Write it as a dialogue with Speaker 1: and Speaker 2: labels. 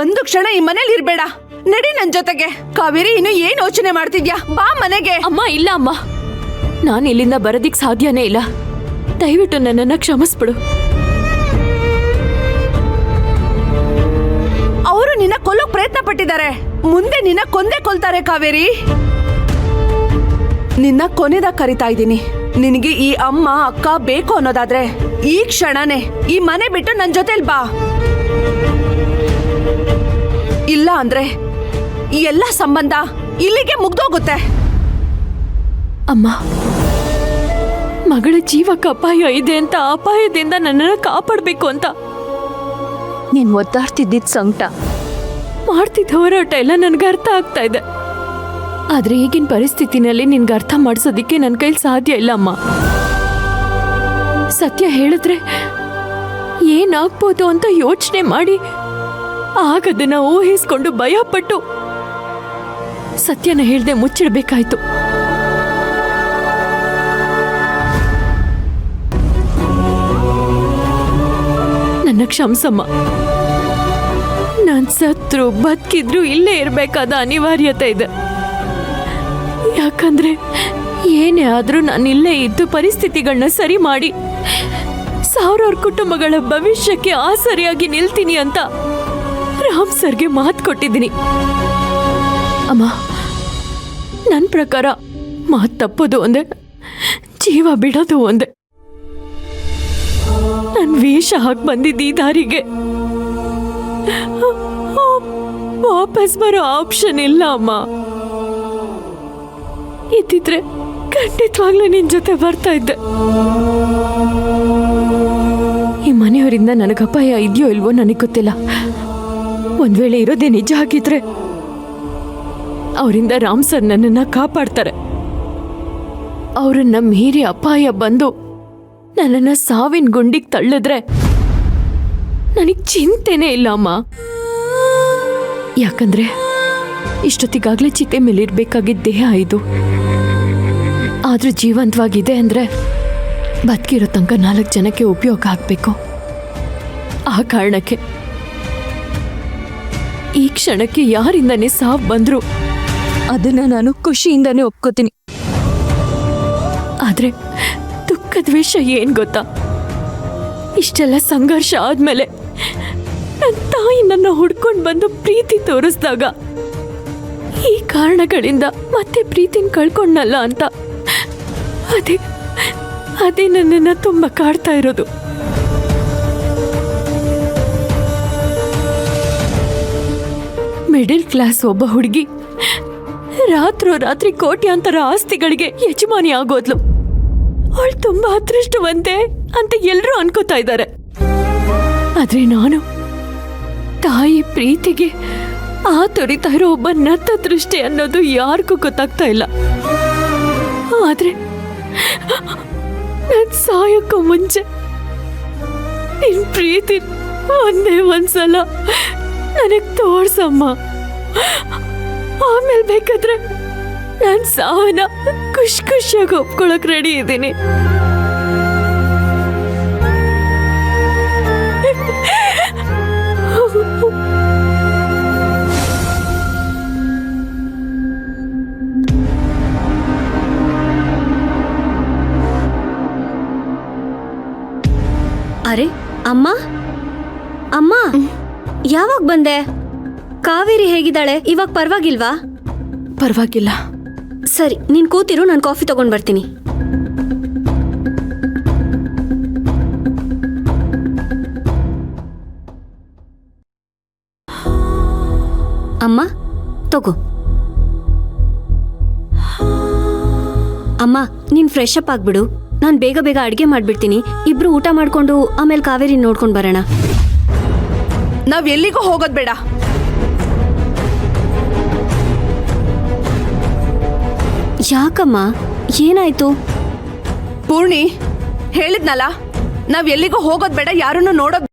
Speaker 1: ಒಂದು ಕ್ಷಣ ಈ ಮನೇಲಿ ಇರ್ಬೇಡ. ನಡಿ ನನ್ ಜೊತೆಗೆ. ಕಾವೇರಿ, ಇನ್ನು ಏನ್ ಯೋಚನೆ ಮಾಡ್ತಿದ್ಯಾ? ಬಾ ಮನೆಗೆ.
Speaker 2: ಅಮ್ಮ ಇಲ್ಲ ಅಮ್ಮ, ನಾನು ಇಲ್ಲಿಂದ ಬರೋದಿಕ್ ಸಾಧ್ಯನೇ ಇಲ್ಲ. ದಯವಿಟ್ಟು ನನ್ನನ್ನ ಕ್ಷಮಿಸ್ಬಿಡು.
Speaker 1: ಅವರು ನಿನ್ನ ಕೊಲ್ಲೋಕ್ ಪ್ರಯತ್ನ ಪಟ್ಟಿದ್ದಾರೆ. ಮುಂದೆ ನಿನ್ನ ಕೊಂದೇ ಕೊಲ್ತಾರೆ ಕಾವೇರಿ. ನಿನ್ನ ಕೊನೆದಾಗ ಕರಿತಾ ಇದ್ದೀನಿ. ನಿನಗೆ ಈ ಅಮ್ಮ ಅಕ್ಕ ಬೇಕು ಅನ್ನೋದಾದ್ರೆ ಈ ಕ್ಷಣನೇ ಈ ಮನೆ ಬಿಟ್ಟು ನನ್ ಜೊತೆಲ್ ಬಾ. ಇಲ್ಲ ಅಂದ್ರೆ ಈ ಎಲ್ಲ ಸಂಬಂಧ ಇಲ್ಲಿಗೆ ಮುಗ್ದೋಗುತ್ತೆ.
Speaker 2: ಅಮ್ಮ, ಮಗಳ ಜೀವಕ್ಕೆ ಅಪಾಯ ಇದೆ ಅಂತ ಅಪಾಯದಿಂದ ನನ್ನನ್ನು ಕಾಪಾಡಬೇಕು ಅಂತ ನೀನ್ ಒದ್ದಾಡ್ತಿದ್ದಿದ್ ಸಂಕಟ, ಮಾಡ್ತಿದ್ದ ಹೋರಾಟ ಎಲ್ಲ ನನ್ಗೆ ಅರ್ಥ ಆಗ್ತಾ ಇದೆ. ಆದ್ರೆ ಈಗಿನ ಪರಿಸ್ಥಿತಿನಲ್ಲಿ ನಿನ್ಗೆ ಅರ್ಥ ಮಾಡಿಸೋದಿಕ್ಕೆ ನನ್ನ ಕೈಲಿ ಸಾಧ್ಯ ಇಲ್ಲ ಅಮ್ಮ. ಸತ್ಯ ಹೇಳಿದ್ರೆ ಏನಾಗ್ಬೋದು ಅಂತ ಯೋಚನೆ ಮಾಡಿ ಆಗದನ್ನ ಊಹಿಸ್ಕೊಂಡು ಭಯಪಟ್ಟು ಸತ್ಯನ ಹೇಳ್ದೆ ಮುಚ್ಚಿಡ್ಬೇಕಾಯ್ತು. ನನ್ನ ಕ್ಷಮಿಸಮ್ಮ. ನಾನ್ ಸತ್ರು ಬದುಕಿದ್ರು ಇಲ್ಲೇ ಇರ್ಬೇಕಾದ ಅನಿವಾರ್ಯತೆ ಇದೆ. ಯಾಕಂದ್ರೆ ಏನೇ ಆದ್ರೂ ನಾನು ಇಲ್ಲೇ ಇದ್ದು ಪರಿಸ್ಥಿತಿಗಳನ್ನ ಸರಿ ಮಾಡಿ ಸಾವಿರಾರು ಕುಟುಂಬಗಳ ಭವಿಷ್ಯಕ್ಕೆ ಆಸರಿಯಾಗಿ ನಿಲ್ತೀನಿ ಅಂತ ರಾಮ್ ಸರ್ಗೆ ಮಾತು ಕೊಟ್ಟಿದ್ದೀನಿ. ಅಮ್ಮ, ನನ್ನ ಪ್ರಕಾರ ಮಾತು ತಪ್ಪೋದು ಒಂದೇ, ಜೀವ ಬಿಡೋದು ಒಂದೇ. ನನ್ನ ವೇಷ ಹಾಕಿ ಬಂದಿದ್ದ ಈ ದಾರಿಗೆ ವಾಪಸ್ ಬರೋ ಆಪ್ಷನ್ ಇಲ್ಲ ಅಮ್ಮ. ಇದ್ದಿದ್ರೆ ಖಂಡಿತವಾಗ್ಲೂ ನಿನ್ ಜೊತೆ ಬರ್ತಾ ಇದ್ದೆ. ಈ ಮನೆಯವರಿಂದ ನನಗೆ ಅಪಾಯ ಇದೆಯೋ ಇಲ್ವೋ ನನಗೆ ಗೊತ್ತಿಲ್ಲ. ಒಂದ್ ವೇಳೆ ಇರೋದೇ ನಿಜ ಆಗಿದ್ರೆ ಅವರಿಂದ ರಾಮ್ ಸರ್ ನನ್ನನ್ನ ಕಾಪಾಡ್ತಾರೆ. ಅವರನ್ನ ಮೀರಿ ಅಪಾಯ ಬಂದು ನನ್ನನ್ನ ಸಾವಿನ ಗುಂಡಿಗೆ ತಳ್ಳಿದ್ರೆ ನನಗೆ ಚಿಂತೆನೇ ಇಲ್ಲ ಅಮ್ಮ. ಯಾಕಂದ್ರೆ ಇಷ್ಟೊತ್ತಿಗಾಗ್ಲೇ ಚಿತೆ ಮೇಲಿರ್ಬೇಕಾಗಿದ್ದ ದೇಹ ಇದು. ಆದ್ರೂ ಜೀವಂತವಾಗಿದೆ ಅಂದ್ರೆ ಬದುಕಿರೋ ತನಕ 4 ಜನಕ್ಕೆ ಉಪಯೋಗ ಆಗ್ಬೇಕು. ಆ ಕಾರಣಕ್ಕೆ ಈ ಕ್ಷಣಕ್ಕೆ ಯಾರಿಂದನೇ ಸಾವು ಬಂದ್ರು ಅದನ್ನ ನಾನು ಖುಷಿಯಿಂದಾನೇ ಒಪ್ಕೋತೀನಿ. ಆದ್ರೆ ದುಃಖದ ವಿಷಯ ಏನ್ ಗೊತ್ತಾ? ಇಷ್ಟೆಲ್ಲ ಸಂಘರ್ಷ ಆದ್ಮೇಲೆ ನನ್ನ ತಾಯಿ ನನ್ನ ಹುಡ್ಕೊಂಡು ಬಂದು ಪ್ರೀತಿ ತೋರಿಸಿದಾಗ ಈ ಕಾರಣಗಳಿಂದ ಮತ್ತೆ ಪ್ರೀತಿನ ಕಳ್ಕೊಂಡಲ್ಲ ಅಂತ ಅದೇ ನನ್ನನ್ನ ತುಂಬಾ ಕಾಡ್ತಾ ಇರೋದು. ಮಿಡಿಲ್ ಕ್ಲಾಸ್ ಒಬ್ಬ ಹುಡುಗಿ ರಾತ್ರಿ ಕೋಟ್ಯಾಂತರ ಆಸ್ತಿಗಳಿಗೆ ಯಜಮಾನಿ ಆಗೋದ್ಲು. ಅವಳು ತುಂಬಾ ಅದೃಷ್ಟವಂತೆ ಅಂತ ಎಲ್ರೂ ಅನ್ಕೋತಾ ಇದ್ದಾರೆ. ಆದ್ರೆ ನಾನು ತಾಯಿ ಪ್ರೀತಿಗೆ ತೊರಿತಾ ಇರೋ ಒಬ್ಬ ನತ್ತ ದೃಷ್ಟಿ ಅನ್ನೋದು ಯಾರಿಗೂ ಗೊತ್ತಾಗ್ತಾ ಇಲ್ಲ. ಆದ್ರೆ ನನ್ ಸಾಯಕ್ಕೂ ಮುಂಚೆ ನಿನ್ ಪ್ರೀತಿ ಒಂದೇ ಒಂದ್ಸಲ ನನಗ್ ತೋರ್ಸಮ್ಮ. ಆಮೇಲೆ ಬೇಕಾದ್ರೆ ನಾನ್ ಸಾವನ್ನ ಖುಷಿಯಾಗಿ ಒಪ್ಕೊಳಕ್ ರೆಡಿ ಇದ್ದೀನಿ.
Speaker 3: ಅರೆ ಅಮ್ಮ, ಅಮ್ಮ ಯಾವಾಗ ಬಂದೆ? ಕಾವೇರಿ ಹೇಗಿದ್ದಾಳೆ? ಇವಾಗ ಪರವಾಗಿಲ್ವಾ?
Speaker 2: ಪರವಾಗಿಲ್ಲ.
Speaker 3: ಸರಿ, ನೀನ್ ಕೂತಿರು, ನಾನು ಕಾಫಿ ತಗೊಂಡ್ ಬರ್ತೀನಿ. ಅಮ್ಮ ತಗೋ. ಅಮ್ಮ ನೀನ್ ಫ್ರೆಶ್ ಅಪ್ ಆಗ್ಬಿಡು, ನಾನು ಬೇಗ ಅಡ್ಗೆ ಮಾಡ್ಬಿಡ್ತೀನಿ. ಇಬ್ರು ಊಟ ಮಾಡ್ಕೊಂಡು ಆಮೇಲೆ ಕಾವೇರಿ ನೋಡ್ಕೊಂಡ್ ಬರೋಣ.
Speaker 1: ನಾವ್ ಎಲ್ಲಿಗೂ ಹೋಗೋದ್ ಬೇಡ.
Speaker 3: ಯಾಕಮ್ಮ, ಏನಾಯ್ತು?
Speaker 1: ಪೂರ್ಣಿ ಹೇಳಿದ್ನಲ್ಲ, ನಾವ್ ಎಲ್ಲಿಗೂ ಹೋಗೋದ್ ಬೇಡ, ಯಾರನ್ನು ನೋಡೋದ್